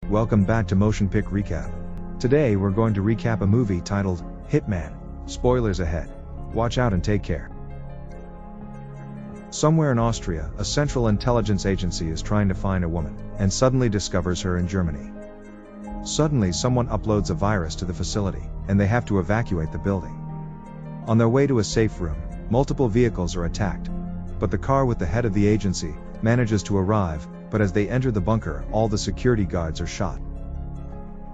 Welcome back to Motion Pick Recap. Today we're going to recap a movie titled Hitman. Spoilers ahead. Watch out and take care. Somewhere in Austria, a central intelligence agency is trying to find a woman, and suddenly discovers her in Germany. Suddenly someone uploads a virus to the facility, and they have to evacuate the building. On their way to a safe room, multiple vehicles are attacked, but the car with the head of the agency manages to arrive, but as they enter the bunker, all the security guards are shot.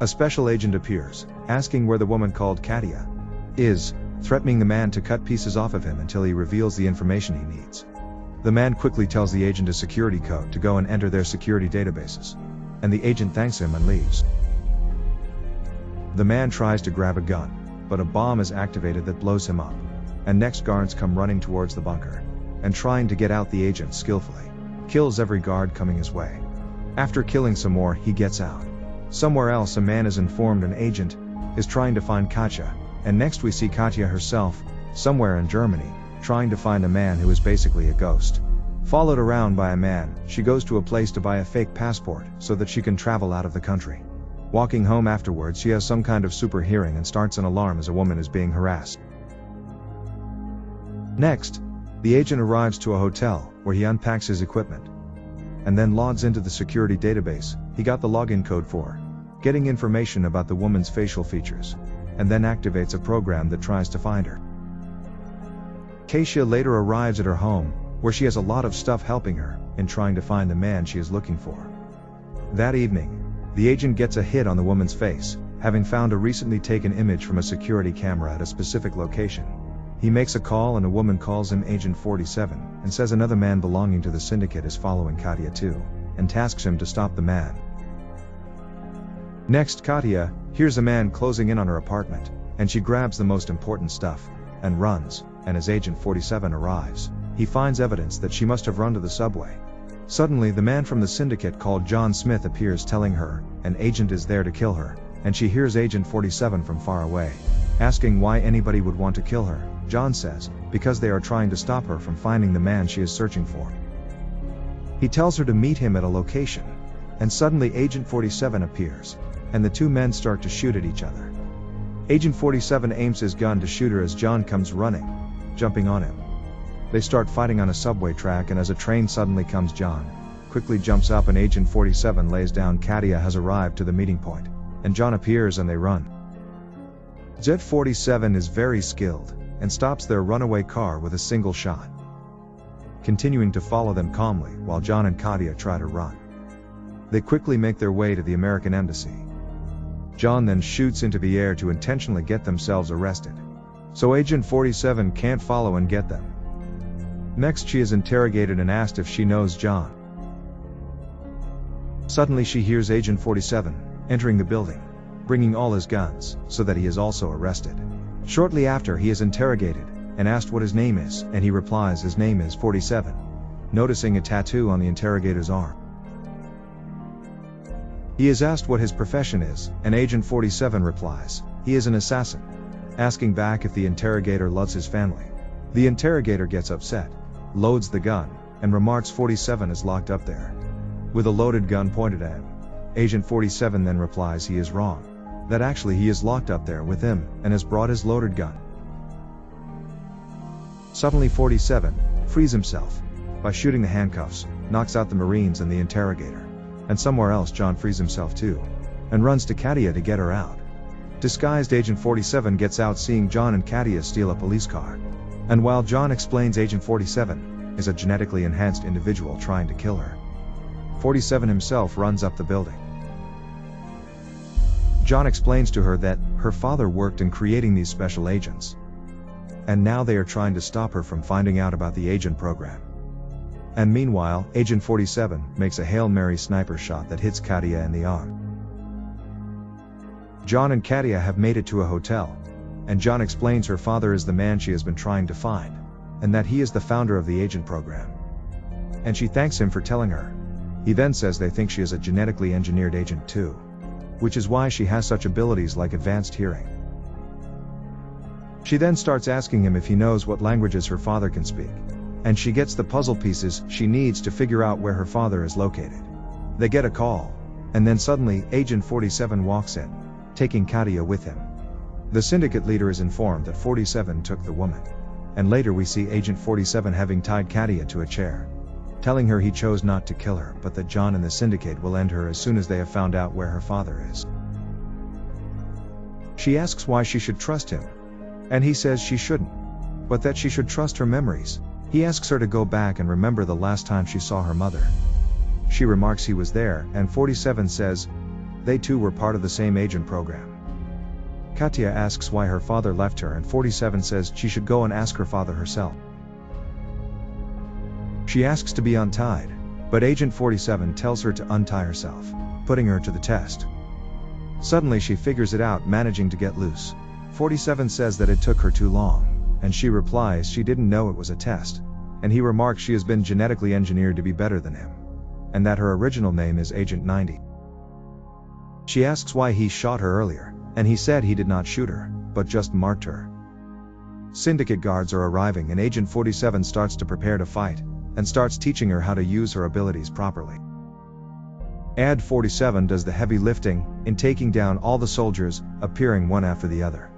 A special agent appears, asking where the woman called Katia is, threatening the man to cut pieces off of him until he reveals the information he needs. The man quickly tells the agent a security code to go and enter their security databases, and the agent thanks him and leaves. The man tries to grab a gun, but a bomb is activated that blows him up, and next guards come running towards the bunker, and trying to get out. The agent skillfully kills every guard coming his way. After killing some more, he gets out. Somewhere else, a man is informed an agent is trying to find Katja, and next we see Katja herself, somewhere in Germany, trying to find a man who is basically a ghost. Followed around by a man, she goes to a place to buy a fake passport so that she can travel out of the country. Walking home afterwards, she has some kind of super hearing and starts an alarm as a woman is being harassed. Next, the agent arrives to a hotel, where he unpacks his equipment, and then logs into the security database he got the login code for, getting information about the woman's facial features, and then activates a program that tries to find her. Katia later arrives at her home, where she has a lot of stuff helping her in trying to find the man she is looking for. That evening, the agent gets a hit on the woman's face, having found a recently taken image from a security camera at a specific location. He makes a call and a woman calls him Agent 47, and says another man belonging to the syndicate is following Katia too, and tasks him to stop the man. Next, Katia hears a man closing in on her apartment, and she grabs the most important stuff, and runs, and as Agent 47 arrives, he finds evidence that she must have run to the subway. Suddenly the man from the syndicate called John Smith appears telling her an agent is there to kill her, and she hears Agent 47 from far away, asking why anybody would want to kill her. John says, because they are trying to stop her from finding the man she is searching for. He tells her to meet him at a location, and suddenly Agent 47 appears, and the two men start to shoot at each other. Agent 47 aims his gun to shoot her as John comes running, jumping on him. They start fighting on a subway track, and as a train suddenly comes, John quickly jumps up and Agent 47 lays down. Katia has arrived to the meeting point, and John appears and they run. Z-47 is very skilled, and stops their runaway car with a single shot, continuing to follow them calmly while John and Katia try to run. They quickly make their way to the American embassy. John then shoots into the air to intentionally get themselves arrested, so Agent 47 can't follow and get them. Next, she is interrogated and asked if she knows John. Suddenly she hears Agent 47 entering the building, bringing all his guns, so that he is also arrested. Shortly after, he is interrogated and asked what his name is, and he replies his name is 47, noticing a tattoo on the interrogator's arm. He is asked what his profession is, and Agent 47 replies he is an assassin, asking back if the interrogator loves his family. The interrogator gets upset, loads the gun, and remarks 47 is locked up there, with a loaded gun pointed at him. Agent 47 then replies he is wrong, that actually he is locked up there with him, and has brought his loaded gun. Suddenly 47 frees himself by shooting the handcuffs, knocks out the Marines and the interrogator, and somewhere else John frees himself too, and runs to Katia to get her out. Disguised Agent 47 gets out, seeing John and Katia steal a police car, and while John explains Agent 47 is a genetically enhanced individual trying to kill her, 47 himself runs up the building. John explains to her that her father worked in creating these special agents, and now they are trying to stop her from finding out about the agent program. And meanwhile, Agent 47 makes a Hail Mary sniper shot that hits Katia in the arm. John and Katia have made it to a hotel, and John explains her father is the man she has been trying to find, and that he is the founder of the agent program. And she thanks him for telling her. He then says they think she is a genetically engineered agent too, which is why she has such abilities like advanced hearing. She then starts asking him if he knows what languages her father can speak, and she gets the puzzle pieces she needs to figure out where her father is located. They get a call, And then suddenly, Agent 47 walks in, taking Katia with him. The syndicate leader is informed that 47 took the woman. And later we see Agent 47 having tied Katia to a chair, telling her he chose not to kill her, but that John and the syndicate will end her as soon as they have found out where her father is. She asks why she should trust him. And he says she shouldn't, but that she should trust her memories. He asks her to go back and remember the last time she saw her mother. She remarks he was there, and 47 says they too were part of the same agent program. Katia asks why her father left her, and 47 says she should go and ask her father herself. She asks to be untied, but Agent 47 tells her to untie herself, putting her to the test. Suddenly she figures it out, managing to get loose. 47 says that it took her too long, and she replies she didn't know it was a test, and he remarks she has been genetically engineered to be better than him, and that her original name is Agent 90. She asks why he shot her earlier, and he said he did not shoot her, but just marked her. Syndicate guards are arriving, and Agent 47 starts to prepare to fight, and starts teaching her how to use her abilities properly. Ad 47 does the heavy lifting, in taking down all the soldiers, appearing one after the other.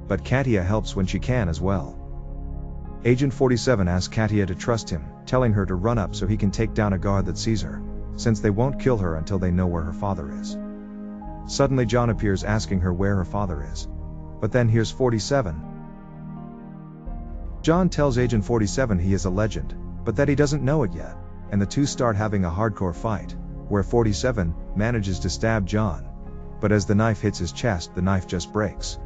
But Katia helps when she can as well. Agent 47 asks Katia to trust him, telling her to run up so he can take down a guard that sees her, since they won't kill her until they know where her father is. Suddenly John appears asking her where her father is. But then here's 47. John tells Agent 47 he is a legend, but that he doesn't know it yet, and the two start having a hardcore fight, where 47 manages to stab John. But as the knife hits his chest, the knife just breaks.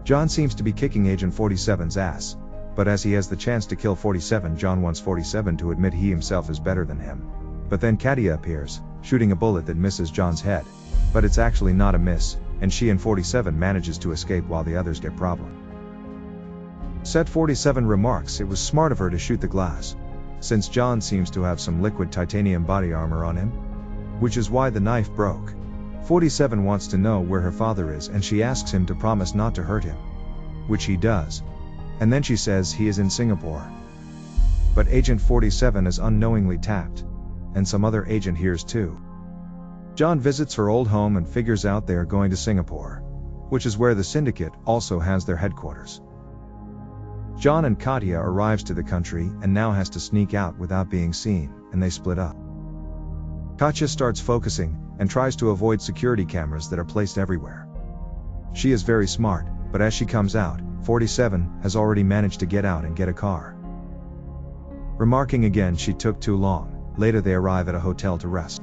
John seems to be kicking Agent 47's ass, but as he has the chance to kill 47, John wants 47 to admit he himself is better than him. But then Katia appears, shooting a bullet that misses John's head. But it's actually not a miss, and she and 47 manages to escape while the others get problem. Set 47 remarks it was smart of her to shoot the glass, since John seems to have some liquid titanium body armor on him, which is why the knife broke. 47 wants to know where her father is, and she asks him to promise not to hurt him, which he does, and then she says he is in Singapore. But Agent 47 is unknowingly tapped, and some other agent hears too. John visits her old home and figures out they are going to Singapore, which is where the syndicate also has their headquarters. John and Katia arrives to the country and now has to sneak out without being seen, and they split up. Katia starts focusing and tries to avoid security cameras that are placed everywhere. She is very smart, but as she comes out, 47 has already managed to get out and get a car. Remarking again she took too long, later they arrive at a hotel to rest.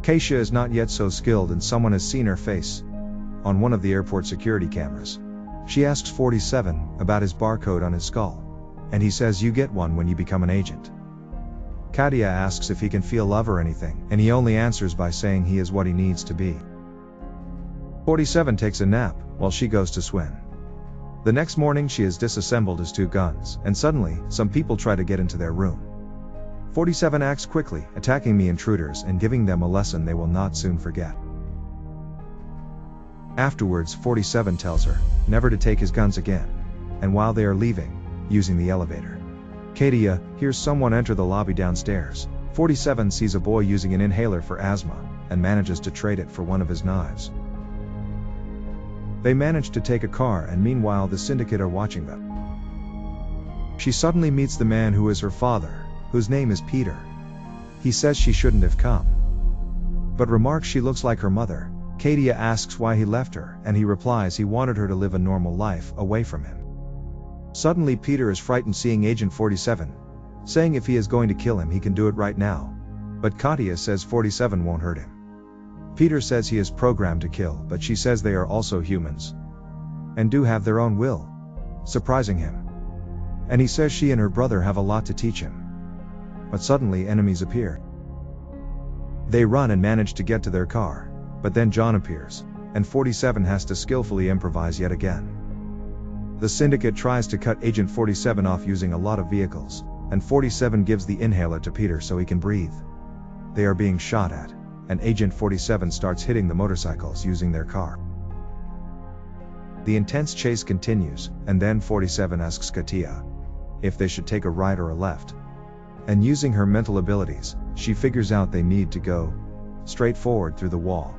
Katia is not yet so skilled, and someone has seen her face on one of the airport security cameras. She asks 47 about his barcode on his skull, and he says you get one when you become an agent. Katia asks if he can feel love or anything, and he only answers by saying he is what he needs to be. 47 takes a nap while she goes to swim. The next morning she is disassembled his two guns, and suddenly some people try to get into their room. 47 acts quickly, attacking the intruders and giving them a lesson they will not soon forget. Afterwards 47 tells her never to take his guns again, and while they are leaving, using the elevator, Katia hears someone enter the lobby downstairs. 47 sees a boy using an inhaler for asthma, and manages to trade it for one of his knives. They manage to take a car, and meanwhile the syndicate are watching them. She suddenly meets the man who is her father, whose name is Peter. He says she shouldn't have come, but remarks she looks like her mother. Katia asks why he left her, and he replies he wanted her to live a normal life away from him. Suddenly Peter is frightened seeing Agent 47, saying if he is going to kill him he can do it right now, but Katia says 47 won't hurt him. Peter says he is programmed to kill, but she says they are also humans, and do have their own will, surprising him. And he says she and her brother have a lot to teach him. But suddenly enemies appear. They run and manage to get to their car, but then John appears, and 47 has to skillfully improvise yet again. The syndicate tries to cut Agent 47 off using a lot of vehicles, and 47 gives the inhaler to Peter so he can breathe. They are being shot at, and Agent 47 starts hitting the motorcycles using their car. The intense chase continues, and then 47 asks Katia if they should take a right or a left. And using her mental abilities, she figures out they need to go straight forward through the wall.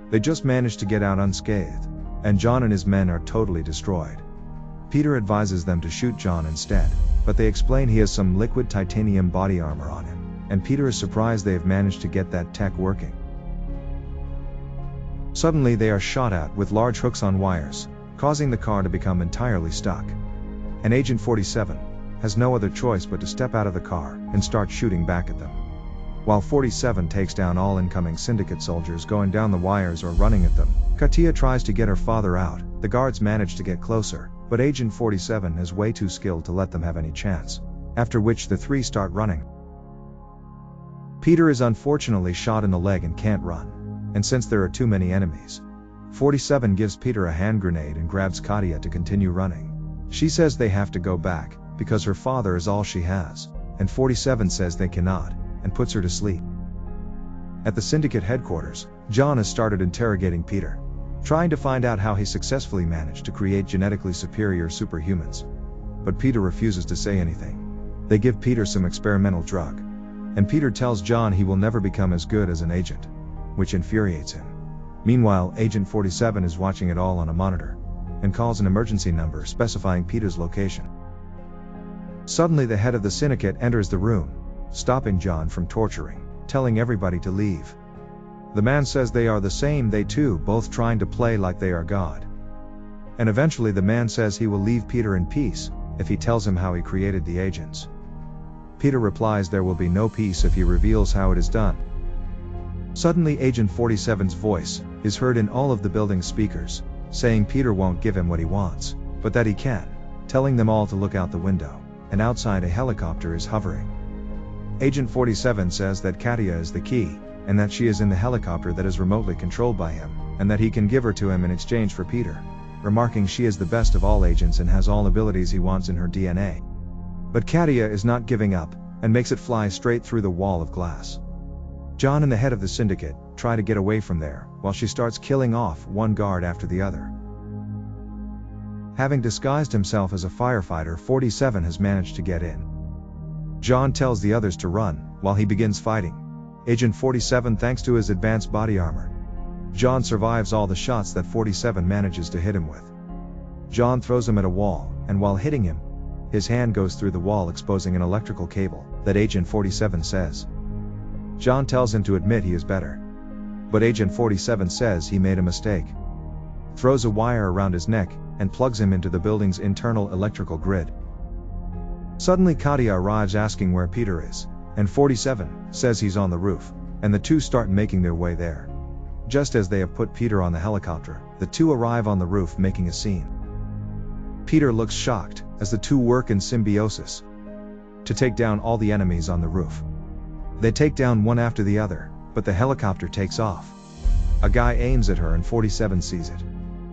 They just manage to get out unscathed, and John and his men are totally destroyed. Peter advises them to shoot John instead, but they explain he has some liquid titanium body armor on him, and Peter is surprised they have managed to get that tech working. Suddenly they are shot at with large hooks on wires, causing the car to become entirely stuck. And Agent 47 has no other choice but to step out of the car and start shooting back at them. While 47 takes down all incoming syndicate soldiers going down the wires or running at them, Katia tries to get her father out. The guards manage to get closer, but Agent 47 is way too skilled to let them have any chance, after which the three start running. Peter is unfortunately shot in the leg and can't run, and since there are too many enemies, 47 gives Peter a hand grenade and grabs Katia to continue running. She says they have to go back, because her father is all she has, and 47 says they cannot, and puts her to sleep. At the syndicate headquarters, John has started interrogating Peter, trying to find out how he successfully managed to create genetically superior superhumans. But Peter refuses to say anything. They give Peter some experimental drug, and Peter tells John he will never become as good as an agent, which infuriates him. Meanwhile, Agent 47 is watching it all on a monitor, and calls an emergency number specifying Peter's location. Suddenly the head of the syndicate enters the room, stopping John from torturing, telling everybody to leave. The man says they are the same, they too both trying to play like they are God. And eventually the man says he will leave Peter in peace, if he tells him how he created the agents. Peter replies there will be no peace if he reveals how it is done. Suddenly Agent 47's voice is heard in all of the building's speakers, saying Peter won't give him what he wants, but that he can, telling them all to look out the window, and outside a helicopter is hovering. Agent 47 says that Katia is the key, and that she is in the helicopter that is remotely controlled by him, and that he can give her to him in exchange for Peter, remarking she is the best of all agents and has all abilities he wants in her DNA. But Katia is not giving up, and makes it fly straight through the wall of glass. John and the head of the syndicate try to get away from there, while she starts killing off one guard after the other. Having disguised himself as a firefighter, 47 has managed to get in. John tells the others to run, while he begins fighting. Agent 47 thanks to his advanced body armor. John survives all the shots that 47 manages to hit him with. John throws him at a wall, and while hitting him, his hand goes through the wall exposing an electrical cable, that Agent 47 says. John tells him to admit he is better. But Agent 47 says he made a mistake. Throws a wire around his neck, and plugs him into the building's internal electrical grid. Suddenly Katia arrives asking where Peter is, and 47 says he's on the roof, and the two start making their way there. Just as they have put Peter on the helicopter, the two arrive on the roof making a scene. Peter looks shocked, as the two work in symbiosis to take down all the enemies on the roof. They take down one after the other, but the helicopter takes off. A guy aims at her and 47 sees it,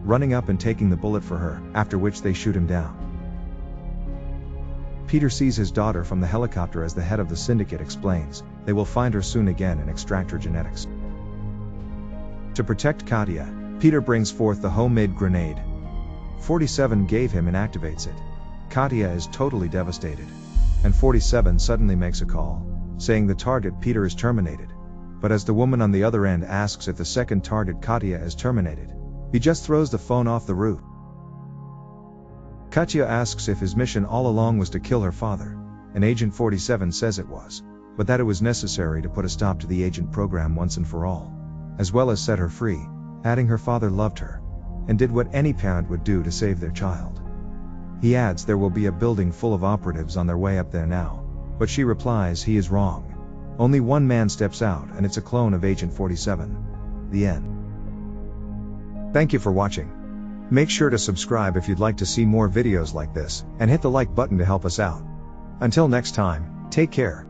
running up and taking the bullet for her, after which they shoot him down. Peter sees his daughter from the helicopter as the head of the syndicate explains they will find her soon again and extract her genetics. To protect Katia, Peter brings forth the homemade grenade 47 gave him and activates it. Katia is totally devastated, and 47 suddenly makes a call, saying the target Peter is terminated. But as the woman on the other end asks if the second target Katia is terminated, he just throws the phone off the roof. Katia asks if his mission all along was to kill her father, and Agent 47 says it was, but that it was necessary to put a stop to the agent program once and for all, as well as set her free, adding her father loved her, and did what any parent would do to save their child. He adds there will be a building full of operatives on their way up there now, but she replies he is wrong. Only one man steps out and it's a clone of Agent 47. The end. Thank you for watching. Make sure to subscribe if you'd like to see more videos like this, and hit the like button to help us out. Until next time, take care.